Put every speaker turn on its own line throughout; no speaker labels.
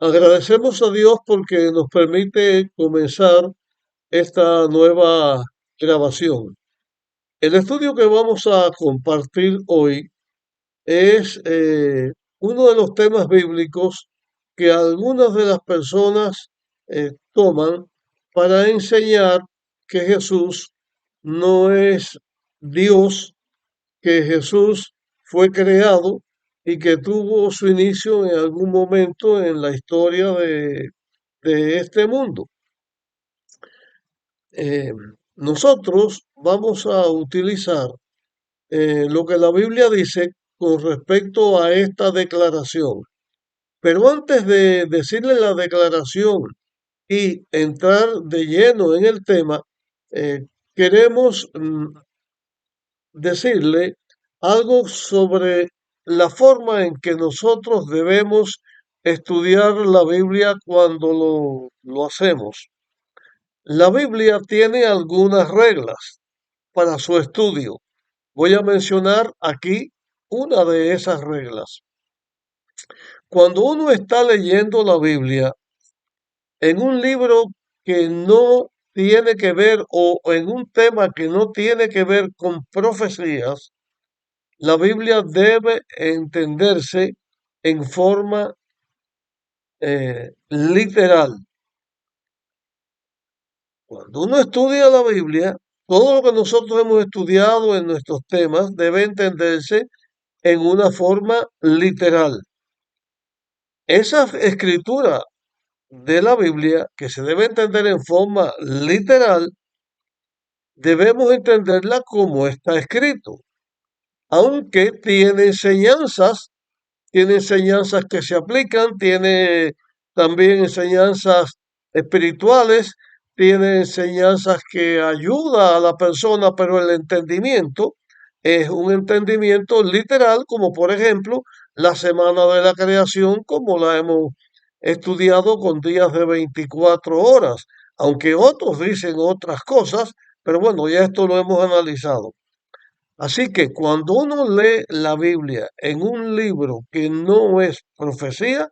Agradecemos a Dios porque nos permite comenzar esta nueva grabación. El estudio que vamos a compartir hoy es uno de los temas bíblicos que algunas de las personas toman para enseñar que Jesús no es Dios, que Jesús fue creado y que tuvo su inicio en algún momento en la historia de este mundo. Eh, Nosotros vamos a utilizar lo que la Biblia dice con respecto a esta declaración. Pero antes de decirle la declaración y entrar de lleno en el tema, queremos decirle algo sobre la forma en que nosotros debemos estudiar la Biblia cuando lo hacemos. La Biblia tiene algunas reglas para su estudio. Voy a mencionar aquí una de esas reglas. Cuando uno está leyendo la Biblia en un libro que no tiene que ver o en un tema que no tiene que ver con profecías, la Biblia debe entenderse en forma literal. Cuando uno estudia la Biblia, todo lo que nosotros hemos estudiado en nuestros temas debe entenderse en una forma literal. Esa escritura de la Biblia, que se debe entender en forma literal, debemos entenderla como está escrito, aunque tiene enseñanzas que se aplican, tiene también enseñanzas espirituales, tiene enseñanzas que ayuda a la persona, pero el entendimiento es un entendimiento literal, como por ejemplo la semana de la creación, como la hemos estudiado con días de 24 horas, aunque otros dicen otras cosas, pero bueno, ya esto lo hemos analizado. Así que cuando uno lee la Biblia en un libro que no es profecía,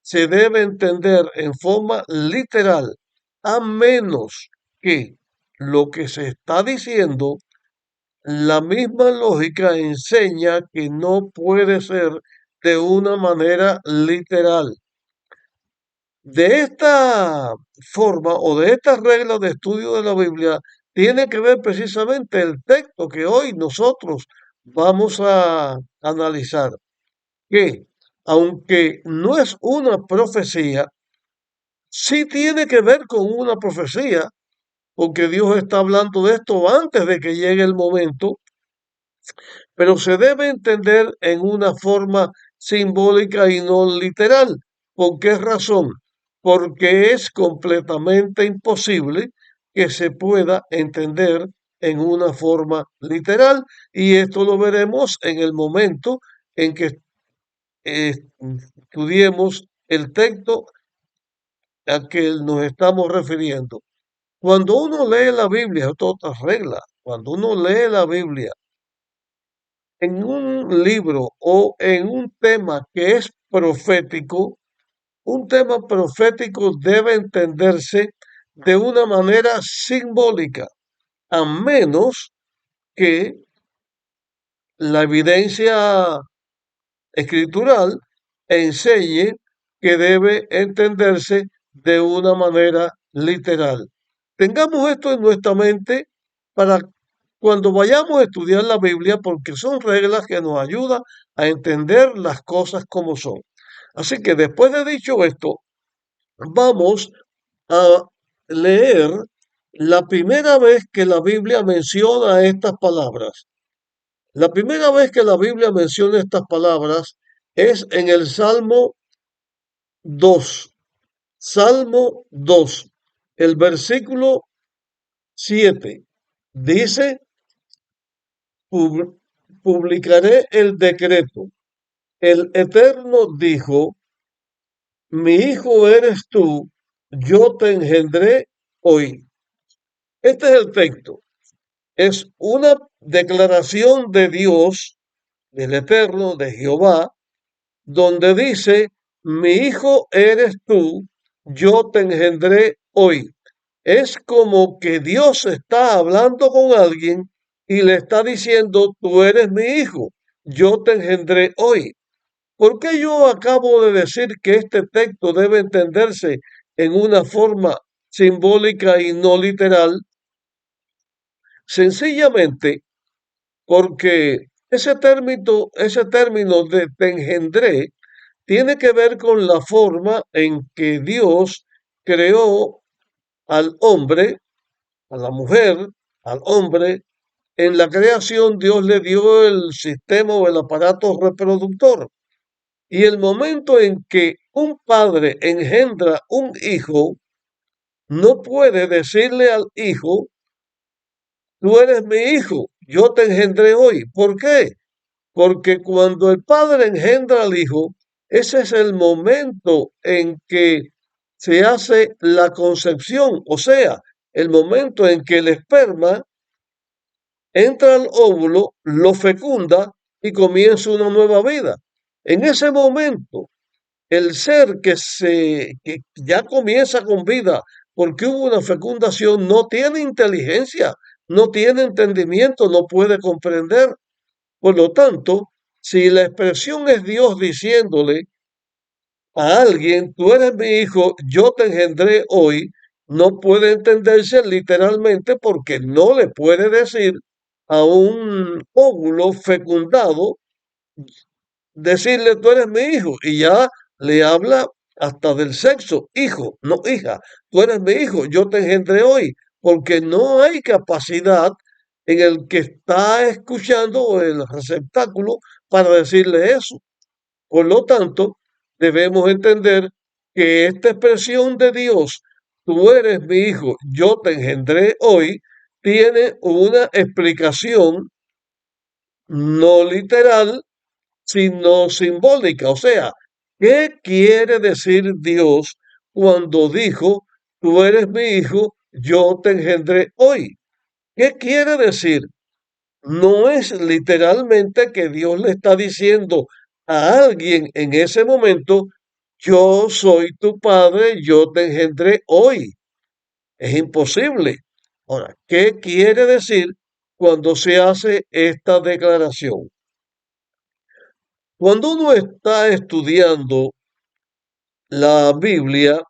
se debe entender en forma literal, a menos que lo que se está diciendo, la misma lógica enseña que no puede ser de una manera literal. De esta forma o de estas reglas de estudio de la Biblia tiene que ver precisamente el texto que hoy nosotros vamos a analizar, que aunque no es una profecía, sí tiene que ver con una profecía, porque Dios está hablando de esto antes de que llegue el momento, pero se debe entender en una forma simbólica y no literal. ¿Por qué razón? Porque es completamente imposible que se pueda entender en una forma literal y esto lo veremos en el momento en que estudiemos el texto al que nos estamos refiriendo. Cuando uno lee la Biblia, es otra regla, cuando uno lee la Biblia en un libro o en un tema que es profético, un tema profético debe entenderse de una manera simbólica, a menos que la evidencia escritural enseñe que debe entenderse de una manera literal. Tengamos esto en nuestra mente para cuando vayamos a estudiar la Biblia, porque son reglas que nos ayudan a entender las cosas como son. Así que después de dicho esto, vamos a leer la primera vez que la Biblia menciona estas palabras. La primera vez que la Biblia menciona estas palabras es en el Salmo 2. Salmo 2, el versículo 7. Dice, publicaré el decreto. El Eterno dijo, mi hijo eres tú, yo te engendré hoy. Este es el texto. Es una declaración de Dios, del Eterno, de Jehová, donde dice, mi hijo eres tú, yo te engendré hoy. Es como que Dios está hablando con alguien y le está diciendo, tú eres mi hijo, yo te engendré hoy. ¿Por qué yo acabo de decir que este texto debe entenderse en una forma simbólica y no literal? Sencillamente porque ese término de te engendré tiene que ver con la forma en que Dios creó al hombre, a la mujer, al hombre. En la creación Dios le dio el sistema o el aparato reproductor. Y el momento en que un padre engendra un hijo, no puede decirle al hijo, tú eres mi hijo, yo te engendré hoy. ¿Por qué? Porque cuando el padre engendra al hijo, ese es el momento en que se hace la concepción, o sea, el momento en que el esperma entra al óvulo, lo fecunda y comienza una nueva vida. En ese momento, el ser que ya comienza con vida porque hubo una fecundación no tiene inteligencia, no tiene entendimiento, no puede comprender. Por lo tanto, si la expresión es Dios diciéndole a alguien, tú eres mi hijo, yo te engendré hoy, no puede entenderse literalmente porque no le puede decir a un óvulo fecundado, decirle tú eres mi hijo y ya le habla hasta del sexo, hijo, no hija, tú eres mi hijo, yo te engendré hoy, porque no hay capacidad en el que está escuchando el receptáculo para decirle eso. Por lo tanto, debemos entender que esta expresión de Dios, tú eres mi hijo, yo te engendré hoy, tiene una explicación no literal, sino simbólica. O sea, ¿qué quiere decir Dios cuando dijo, tú eres mi hijo, yo te engendré hoy? ¿Qué quiere decir? No es literalmente que Dios le está diciendo a alguien en ese momento, yo soy tu padre, yo te engendré hoy. Es imposible. Ahora, ¿qué quiere decir cuando se hace esta declaración? Cuando uno está estudiando la Biblia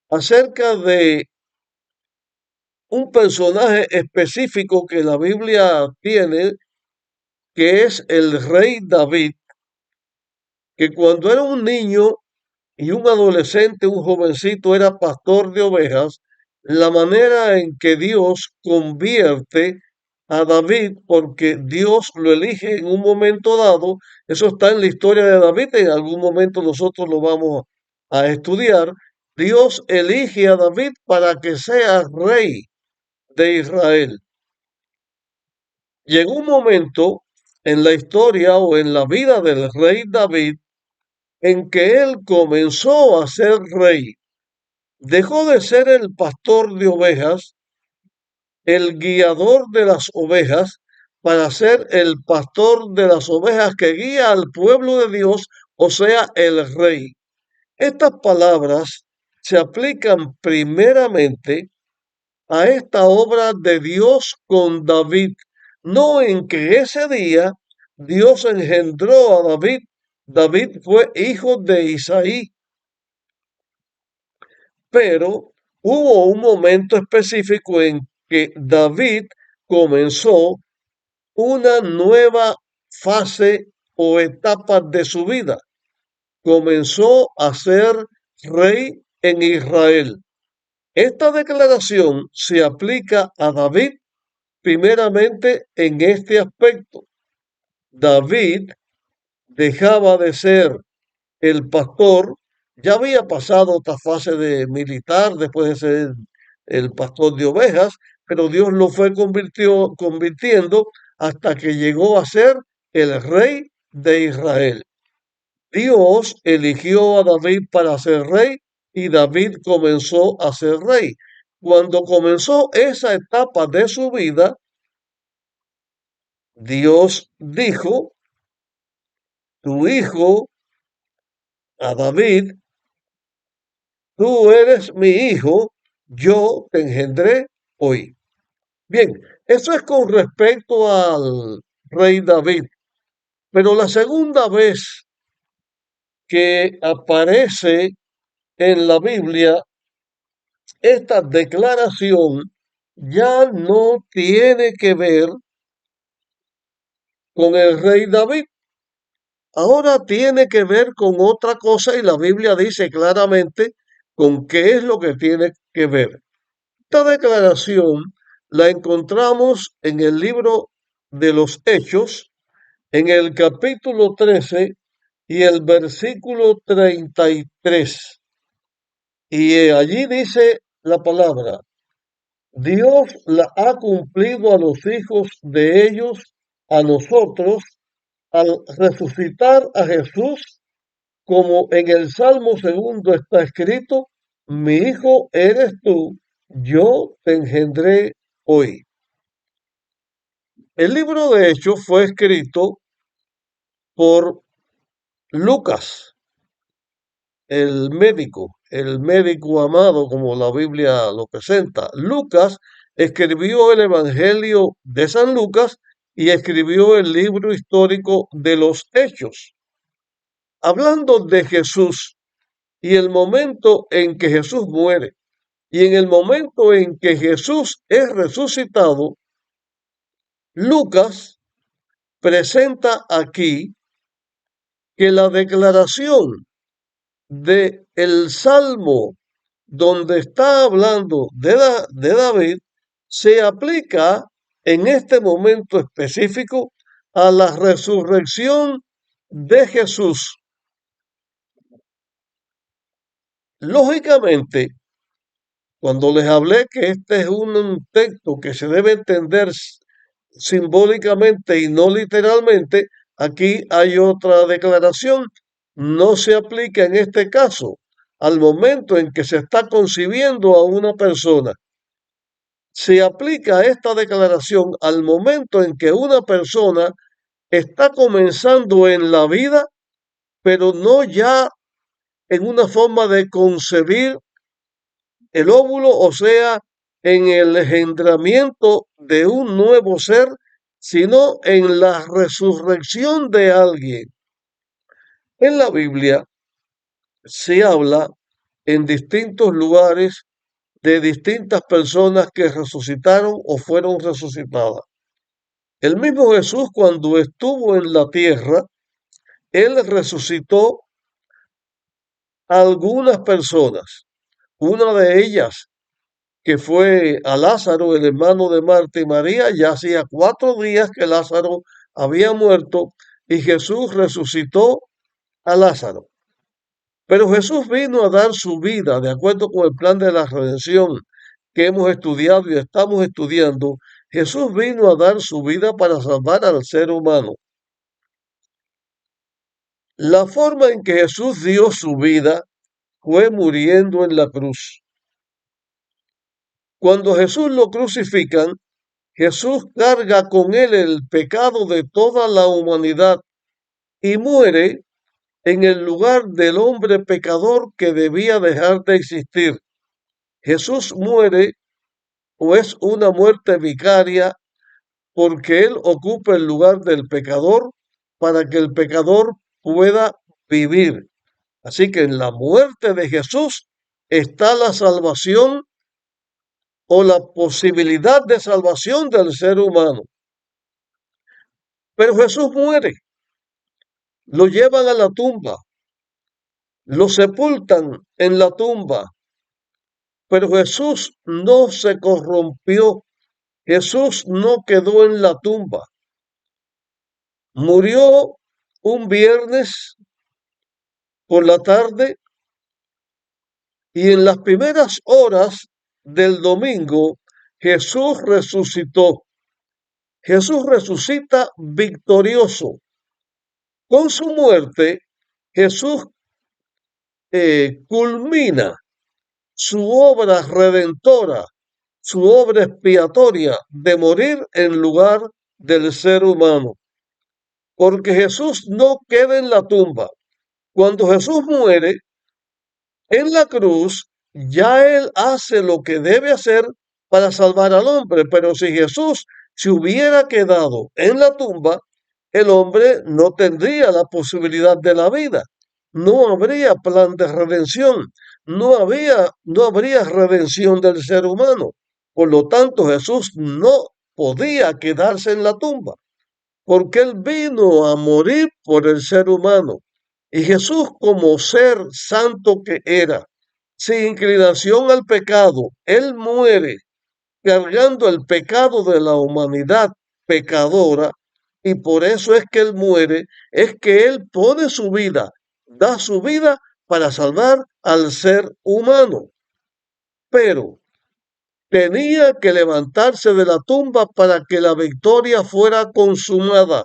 acerca de un personaje específico que la Biblia tiene, que es el rey David, que cuando era un niño y un adolescente, un jovencito, era pastor de ovejas, la manera en que Dios convierte a David, porque Dios lo elige en un momento dado, eso está en la historia de David, en algún momento nosotros lo vamos a estudiar, Dios elige a David para que sea rey de Israel. Llegó un momento en la historia o en la vida del rey David en que él comenzó a ser rey. Dejó de ser el pastor de ovejas, el guiador de las ovejas, para ser el pastor de las ovejas que guía al pueblo de Dios, o sea, el rey. Estas palabras se aplican primeramente a esta obra de Dios con David, no en que ese día Dios engendró a David. David fue hijo de Isaí, pero hubo un momento específico en que David comenzó una nueva fase o etapa de su vida. Comenzó a ser rey en Israel. Esta declaración se aplica a David primeramente en este aspecto. David dejaba de ser el pastor, ya había pasado otra fase de militar después de ser el pastor de ovejas, pero Dios lo fue convirtiendo hasta que llegó a ser el rey de Israel. Dios eligió a David para ser rey y David comenzó a ser rey. Cuando comenzó esa etapa de su vida, Dios dijo, tu hijo a David: tú eres mi hijo, yo te engendré hoy. Bien, eso es con respecto al rey David, pero la segunda vez que aparece en la Biblia esta declaración ya no tiene que ver con el rey David. Ahora tiene que ver con otra cosa y la Biblia dice claramente con qué es lo que tiene que ver. Esta declaración la encontramos en el libro de los Hechos, en el capítulo 13 y el versículo 33. Y allí dice la palabra: Dios la ha cumplido a los hijos de ellos, a nosotros, al resucitar a Jesús, como en el Salmo segundo está escrito: mi hijo eres tú, yo te engendré hoy. El libro de Hechos fue escrito por Lucas, el médico amado como la Biblia lo presenta. Lucas escribió el Evangelio de San Lucas y escribió el libro histórico de los Hechos, hablando de Jesús y el momento en que Jesús muere y en el momento en que Jesús es resucitado. Lucas presenta aquí que la declaración de el Salmo donde está hablando de David se aplica en este momento específico a la resurrección de Jesús. Lógicamente, cuando les hablé que este es un texto que se debe entender simbólicamente y no literalmente, aquí hay otra declaración. No se aplica en este caso al momento en que se está concibiendo a una persona. Se aplica esta declaración al momento en que una persona está comenzando en la vida, pero no ya en una forma de concebir el óvulo, o sea, en el engendramiento de un nuevo ser, sino en la resurrección de alguien. En la Biblia se habla en distintos lugares de distintas personas que resucitaron o fueron resucitadas. El mismo Jesús, cuando estuvo en la tierra, él resucitó a algunas personas. Una de ellas, que fue a Lázaro, el hermano de Marta y María, ya hacía 4 días que Lázaro había muerto y Jesús resucitó a Lázaro. Pero Jesús vino a dar su vida de acuerdo con el plan de la redención que hemos estudiado y estamos estudiando. Jesús vino a dar su vida para salvar al ser humano. La forma en que Jesús dio su vida fue muriendo en la cruz. Cuando Jesús lo crucifican, Jesús carga con él el pecado de toda la humanidad y muere en el lugar del hombre pecador que debía dejar de existir. Jesús muere o es una muerte vicaria porque él ocupa el lugar del pecador para que el pecador pueda vivir. Así que en la muerte de Jesús está la salvación o la posibilidad de salvación del ser humano. Pero Jesús muere, lo llevan a la tumba, lo sepultan en la tumba, pero Jesús no se corrompió, Jesús no quedó en la tumba. Murió un viernes por la tarde y en las primeras horas del domingo Jesús resucitó. Jesús resucita victorioso. Con su muerte, Jesús culmina su obra redentora, su obra expiatoria de morir en lugar del ser humano. Porque Jesús no queda en la tumba. Cuando Jesús muere en la cruz, ya Él hace lo que debe hacer para salvar al hombre, pero si Jesús se hubiera quedado en la tumba, el hombre no tendría la posibilidad de la vida. No habría plan de redención, no habría redención del ser humano. Por lo tanto, Jesús no podía quedarse en la tumba, porque Él vino a morir por el ser humano. Y Jesús, como ser santo que era, sin inclinación al pecado, Él muere cargando el pecado de la humanidad pecadora, y por eso es que Él muere, es que Él pone su vida, da su vida para salvar al ser humano. Pero tenía que levantarse de la tumba para que la victoria fuera consumada,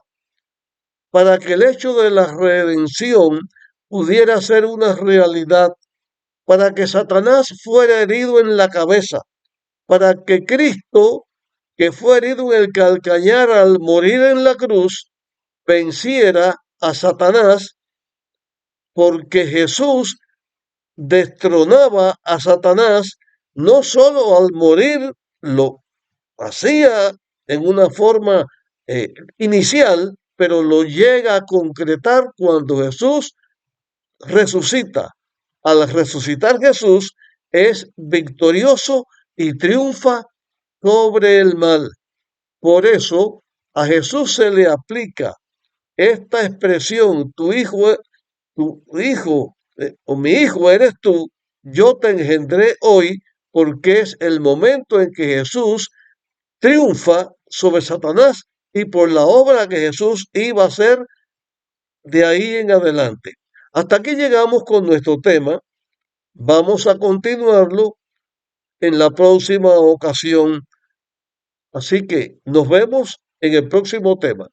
para que el hecho de la redención pudiera ser una realidad, para que Satanás fuera herido en la cabeza, para que Cristo, que fue herido en el calcañar al morir en la cruz, venciera a Satanás, porque Jesús destronaba a Satanás no solo al morir, lo hacía en una forma inicial, pero lo llega a concretar cuando Jesús resucita. Al resucitar Jesús es victorioso y triunfa sobre el mal. Por eso a Jesús se le aplica esta expresión, tu hijo o mi hijo eres tú, yo te engendré hoy, porque es el momento en que Jesús triunfa sobre Satanás y por la obra que Jesús iba a hacer de ahí en adelante. Hasta aquí llegamos con nuestro tema. Vamos a continuarlo en la próxima ocasión. Así que nos vemos en el próximo tema.